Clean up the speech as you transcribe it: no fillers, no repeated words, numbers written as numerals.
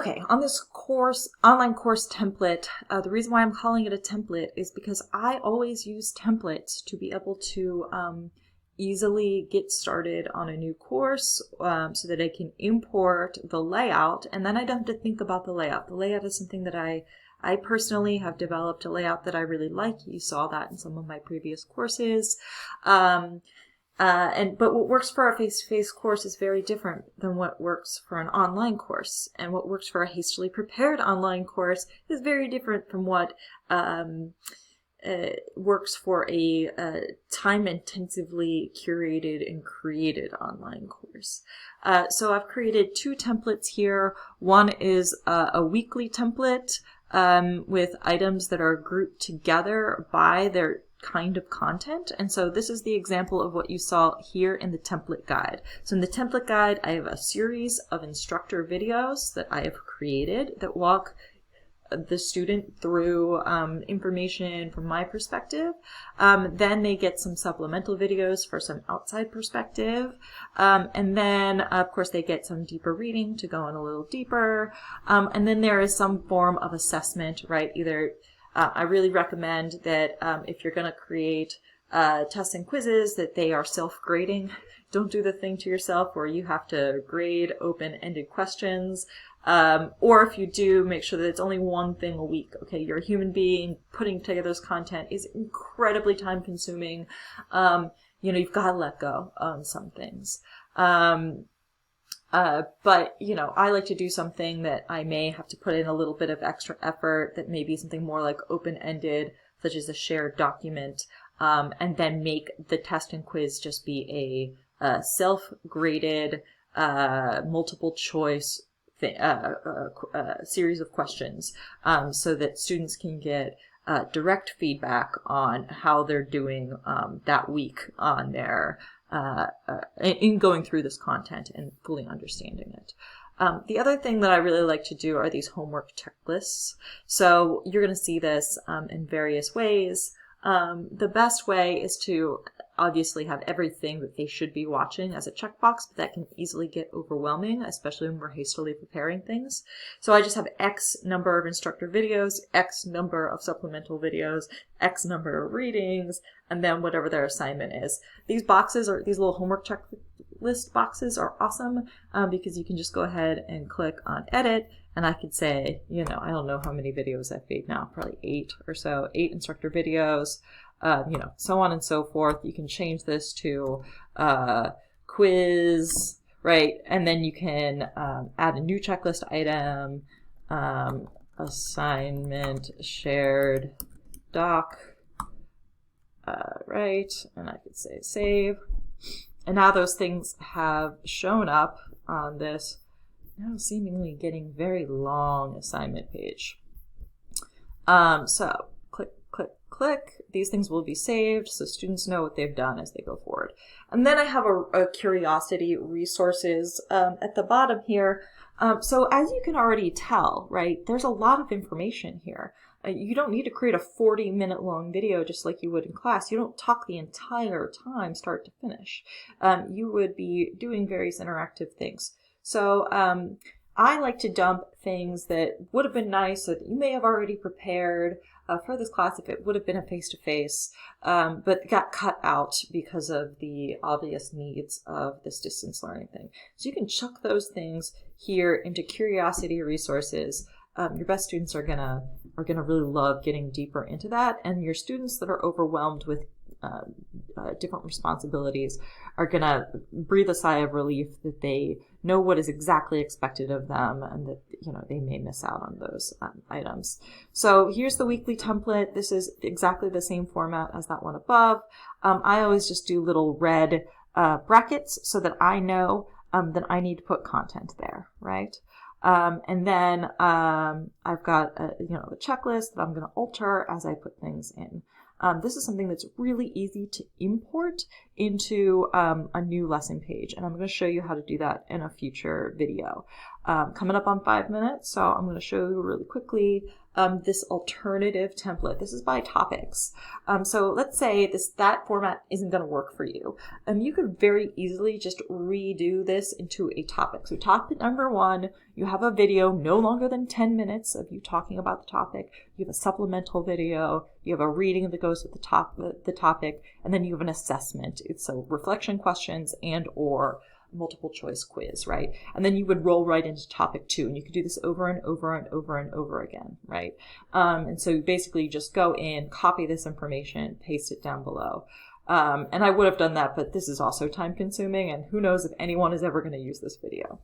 Okay, on this online course template, the reason why I'm calling it a template is because I always use templates to be able to easily get started on a new course so that I can import the layout, and then I don't have to think about the layout. The layout is something that I personally have developed a layout that I really like. You saw that in some of my previous courses. But what works for a face-to-face course is very different than what works for an online course. And what works for a hastily prepared online course is very different from what works for a time-intensively curated and created online course. So I've created two templates here. One is a weekly template with items that are grouped together by their kind of content. And so this is the example of what you saw here in the template guide. So in the template guide, I have a series of instructor videos that I have created that walk the student through information from my perspective. Then they get some supplemental videos for some outside perspective. And then, of course, they get some deeper reading to go in a little deeper. And then there is some form of assessment, right? Either I really recommend that if you're going to create tests and quizzes, that they are self-grading. Don't do the thing to yourself where you have to grade open-ended questions. Or if you do, make sure that it's only one thing a week. Okay, you're a human being. Putting together this content is incredibly time-consuming. You've got to let go on some things. But, I like to do something that I may have to put in a little bit of extra effort, that may be something more like open-ended, such as a shared document, and then make the test and quiz just be a self-graded, multiple choice series of questions, so that students can get direct feedback on how they're doing that week on their in going through this content and fully understanding it. The other thing that I really like to do are these homework checklists. So you're going to see this in various ways. The best way is to obviously have everything that they should be watching as a checkbox, but that can easily get overwhelming, especially when we're hastily preparing things. So I just have X number of instructor videos, X number of supplemental videos, X number of readings, and then whatever their assignment is. These boxes, or these little homework checklist boxes, are awesome because you can just go ahead and click on edit, and I could say, I don't know how many videos I've made now, probably 8 or so, 8 instructor videos, so on and so forth. You can change this to quiz, right? And then you can add a new checklist item, assignment, shared doc, right? And I could say save. And now those things have shown up on this now seemingly getting very long assignment page. So click, click, click. These things will be saved so students know what they've done as they go forward. And then I have a curiosity resources at the bottom here. So as you can already tell, right, there's a lot of information here. You don't need to create a 40-minute long video just like you would in class. You don't talk the entire time, start to finish. You would be doing various interactive things. So I like to dump things that would have been nice, that you may have already prepared for this class if it would have been a face-to-face, but got cut out because of the obvious needs of this distance learning thing. So you can chuck those things here into curiosity resources. Your best students are gonna really love getting deeper into that, and your students that are overwhelmed with different responsibilities are gonna breathe a sigh of relief that they know what is exactly expected of them, and that they may miss out on those items. So here's the weekly template. This is exactly the same format as that one above. I always just do little red brackets so that I know that I need to put content there, right? And then I've got the checklist that I'm going to alter as I put things in. This is something that's really easy to import into a new lesson page. And I'm going to show you how to do that in a future video. Coming up on 5 minutes, so I'm going to show you really quickly this alternative template. This is by topics. So let's say that format isn't going to work for you. You could very easily just redo this into a topic. So topic number 1, you have a video no longer than 10 minutes of you talking about the topic. You have a supplemental video. You have a reading that goes with the topic, and then you have an assessment. It's so reflection questions and or multiple choice quiz, right? And then you would roll right into topic 2, and you could do this over and over and over and over again, right? And so basically you just go in, copy this information, paste it down below. And I would have done that, but this is also time consuming, and who knows if anyone is ever going to use this video.